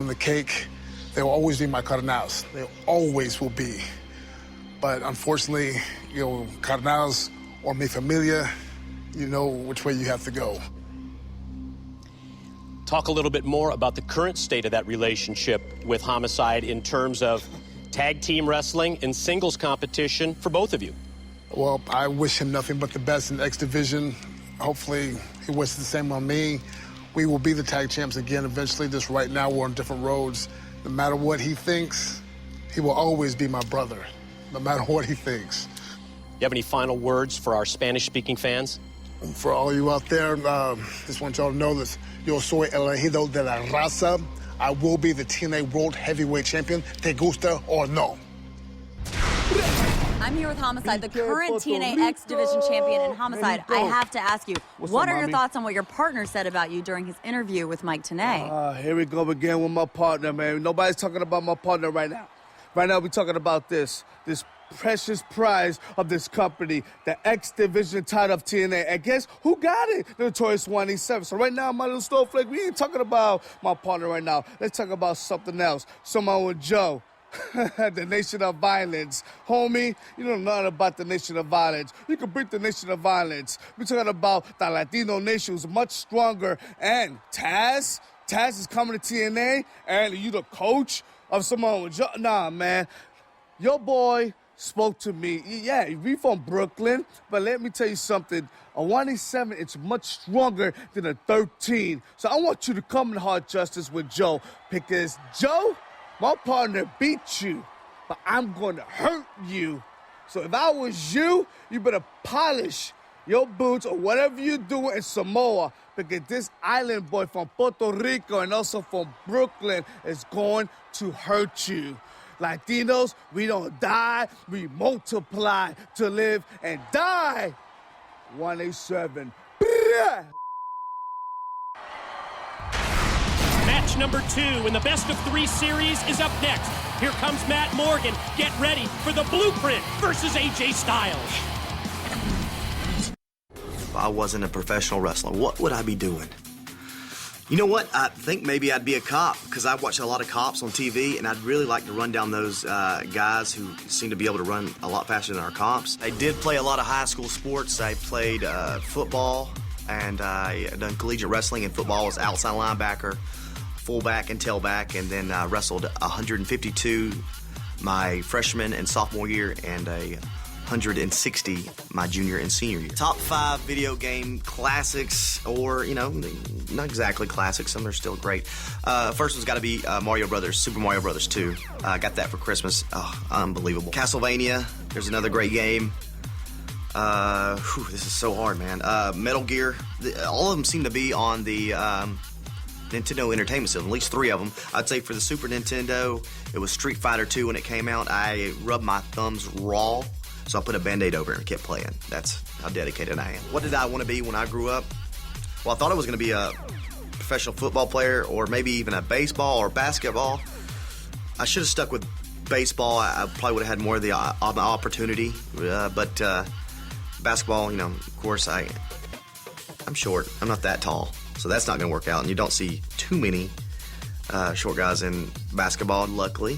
the cake. They will always be my carnals. They always will be. But unfortunately, carnals or mi familia, you know which way you have to go. Talk a little bit more about the current state of that relationship with Homicide in terms of tag team wrestling and singles competition for both of you. Well, I wish him nothing but the best in X Division. Hopefully, he wishes the same on me. We will be the tag champs again eventually. Just right now, we're on different roads. No matter what he thinks, he will always be my brother, no matter what he thinks. You have any final words for our Spanish-speaking fans? For all you out there, just want y'all to know this. Yo soy el elegido de la raza. I will be the TNA World Heavyweight Champion, te gusta or no. I'm here with Homicide, the current TNA X Division champion. And Homicide, I have to ask you, what are your thoughts on what your partner said about you during his interview with Mike Tenay? Here we go again with my partner, man. Nobody's talking about my partner right now. Right now, we're talking about this precious prize of this company, the X Division title of TNA. And guess who got it? The Notorious 187. So right now, my little snowflake, we ain't talking about my partner right now. Let's talk about something else. Someone with Joe. The Nation of Violence. Homie, you don't know nothing about the Nation of Violence. You can beat the Nation of Violence. We're talking about the Latino nation who's much stronger. And Taz is coming to TNA, and you the coach of someone with Joe. Nah, man. Your boy spoke to me. Yeah, we from Brooklyn, but let me tell you something. A 187, it's much stronger than a 13. So I want you to come in hard justice with Joe, because Joe, my partner, beat you, but I'm going to hurt you. So if I was you, you better polish your boots or whatever you do in Samoa, because this island boy from Puerto Rico and also from Brooklyn is going to hurt you. Latinos, we don't die, we multiply to live and die. 187. Match number 2 in the best-of-3 series is up next. Here comes Matt Morgan. Get ready for the Blueprint versus AJ Styles. If I wasn't a professional wrestler, what would I be doing? You know what? I think maybe I'd be a cop, because I watch a lot of cops on TV, and I'd really like to run down those guys who seem to be able to run a lot faster than our cops. I did play a lot of high school sports. I played football, and I done collegiate wrestling. In football, I was outside linebacker, fullback, and tailback, and then wrestled 152 my freshman and sophomore year, and 160 my junior and senior year. Top 5 video game classics, or, not exactly classics, some are still great. First one's got to be Mario Brothers, Super Mario Brothers 2. I got that for Christmas. Oh, unbelievable. Castlevania, there's another great game. This is so hard, man. Metal Gear, all of them seem to be on the Nintendo Entertainment System, at least 3 of them. I'd say for the Super Nintendo, it was Street Fighter 2 when it came out. I rubbed my thumbs raw, so I put a Band-Aid over it and kept playing. That's how dedicated I am. What did I want to be when I grew up? Well, I thought I was going to be a professional football player, or maybe even a baseball or basketball. I should have stuck with baseball. I probably would have had more of the opportunity. But basketball, of course, I'm short. I'm not that tall. So that's not going to work out, and you don't see too many short guys in basketball. Luckily,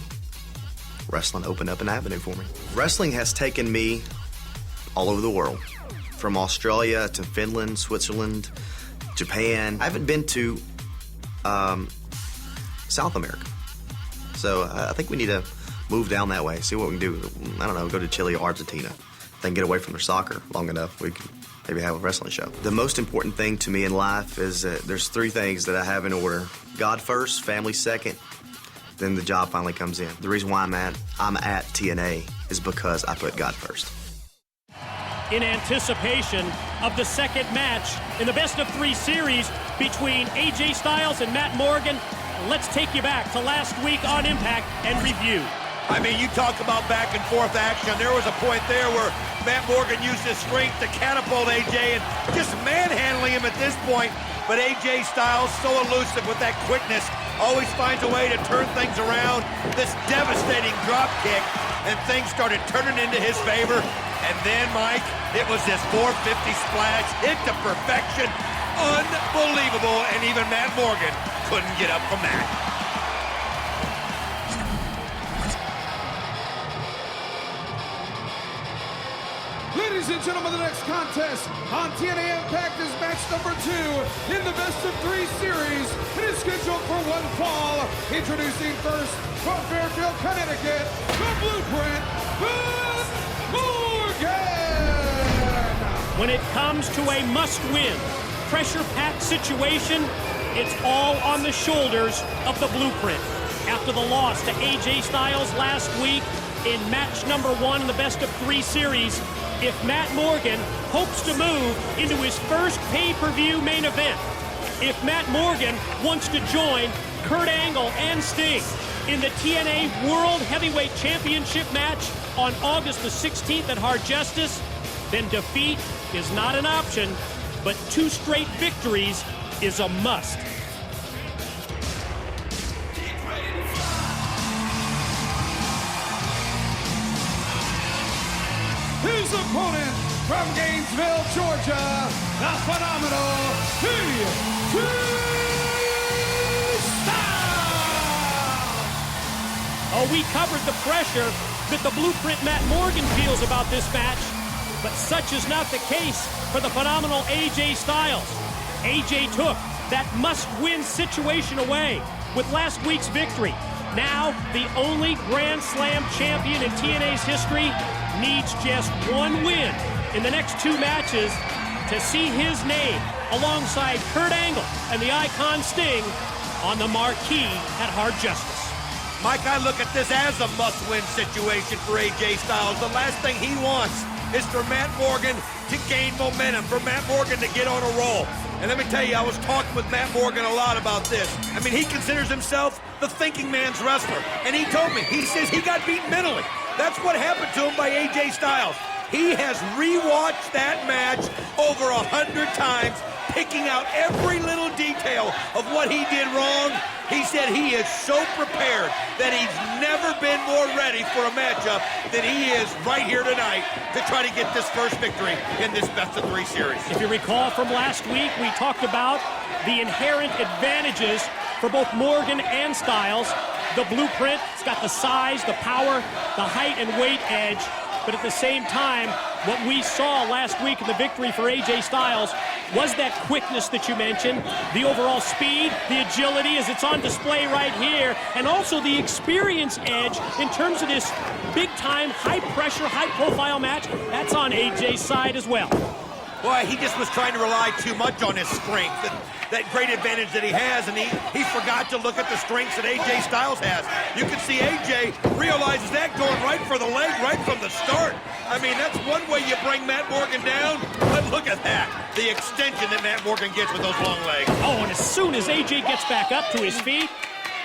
wrestling opened up an avenue for me. Wrestling has taken me all over the world, from Australia to Finland, Switzerland, Japan. I haven't been to South America, so I think we need to move down that way, see what we can do. I don't know, go to Chile or Argentina. If they can get away from their soccer long enough, we can maybe have a wrestling show. The most important thing to me in life is there's 3 things that I have in order. God first, family second, then the job finally comes in. The reason why I'm at TNA is because I put God first. In anticipation of the second match in the best-of-3 series between AJ Styles and Matt Morgan, let's take you back to last week on Impact and review. I mean, you talk about back and forth action. There was a point there where Matt Morgan used his strength to catapult AJ and just manhandling him at this point. But AJ Styles, so elusive with that quickness, always finds a way to turn things around. This devastating drop kick, and things started turning into his favor. And then, Mike, it was this 450 splash, hit to perfection. Unbelievable, and even Matt Morgan couldn't get up from that. Ladies and gentlemen, the next contest on TNA Impact is match number 2 in the best-of-3 series. It is scheduled for one fall. Introducing first from Fairfield, Connecticut, the Blueprint, Matt Morgan. When it comes to a must-win, pressure-packed situation, it's all on the shoulders of the Blueprint. After the loss to AJ Styles last week in match number 1 in the best-of-3 series, if Matt Morgan hopes to move into his first pay-per-view main event, if Matt Morgan wants to join Kurt Angle and Sting in the TNA World Heavyweight Championship match on August the 16th at Hard Justice, then defeat is not an option, but 2 straight victories is a must. His opponent from Gainesville, Georgia, the phenomenal AJ Styles. Oh, we covered the pressure that the Blueprint Matt Morgan feels about this match, but such is not the case for the phenomenal AJ Styles. AJ took that must-win situation away with last week's victory. Now, the only Grand Slam champion in TNA's history needs just one win in the next 2 matches to see his name alongside Kurt Angle and the Icon Sting on the marquee at Hard Justice. Mike, I look at this as a must-win situation for AJ Styles. The last thing he wants is for Matt Morgan to gain momentum, for Matt Morgan to get on a roll. And let me tell you, I was talking with Matt Morgan a lot about this. I mean, he considers himself the thinking man's wrestler. And he told me, he says he got beaten mentally. That's what happened to him by AJ Styles. He has rewatched that match over 100 times, picking out every little detail of what he did wrong. He said he is so prepared that he's never been more ready for a matchup than he is right here tonight to try to get this first victory in this best-of-3 series. If you recall from last week, we talked about the inherent advantages for both Morgan and Styles. The Blueprint, it's got the size, the power, the height and weight edge, but at the same time, what we saw last week in the victory for AJ Styles was that quickness that you mentioned, the overall speed, the agility as it's on display right here, and also the experience edge in terms of this big-time, high-pressure, high-profile match. That's on AJ's side as well. Boy, he just was trying to rely too much on his strength, that great advantage that he has, and he forgot to look at the strengths that AJ Styles has. You can see AJ realizes that going right for the leg right from the start. I mean, that's one way you bring Matt Morgan down, but look at that, the extension that Matt Morgan gets with those long legs. Oh, and as soon as AJ gets back up to his feet,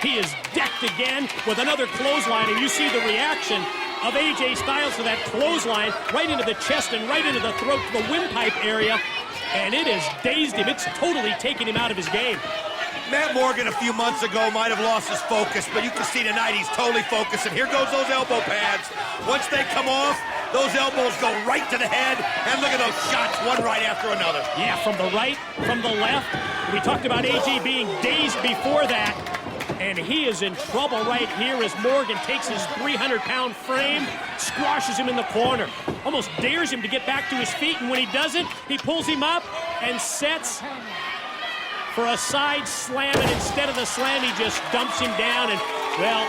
he is decked again with another clothesline, and you see the reaction of AJ Styles to that clothesline right into the chest and right into the throat, to the windpipe area, and it has dazed him. It's totally taken him out of his game. Matt Morgan a few months ago might have lost his focus, but you can see tonight he's totally focused, and here goes those elbow pads. Once they come off, those elbows go right to the head, and look at those shots, one right after another. Yeah, from the right, from the left. We talked about AJ being dazed before that, and he is in trouble right here as Morgan takes his 300-pound frame, squashes him in the corner, almost dares him to get back to his feet, and when he doesn't, he pulls him up and sets for a side slam, and instead of the slam, he just dumps him down. And, well,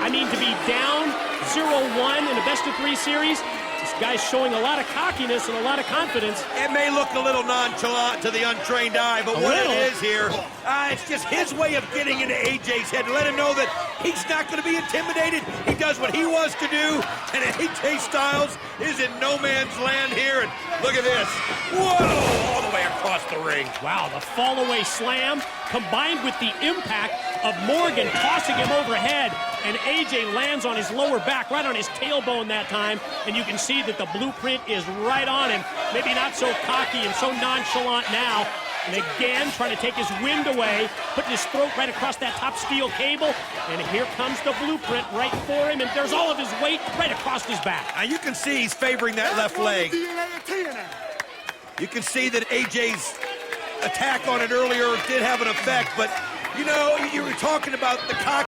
I mean, to be down 0-1 in a best-of-3 series, this guy's showing a lot of cockiness and a lot of confidence. It may look a little nonchalant to the untrained eye, but what it is here, it's just his way of getting into AJ's head to let him know that he's not going to be intimidated. He does what he wants to do, and AJ Styles is in no man's land here. And look at this. Whoa! All the way across the ring. Wow, the fall-away slam combined with the impact of Morgan tossing him overhead, and AJ lands on his lower back, right on his tailbone that time, and you can see that the Blueprint is right on him. Maybe not so cocky and so nonchalant now. And again, trying to take his wind away, putting his throat right across that top steel cable. And here comes the Blueprint right for him, and there's all of his weight right across his back. Now you can see he's favoring that left leg. You can see that AJ's attack on it earlier did have an effect, but you know, you were talking about the cock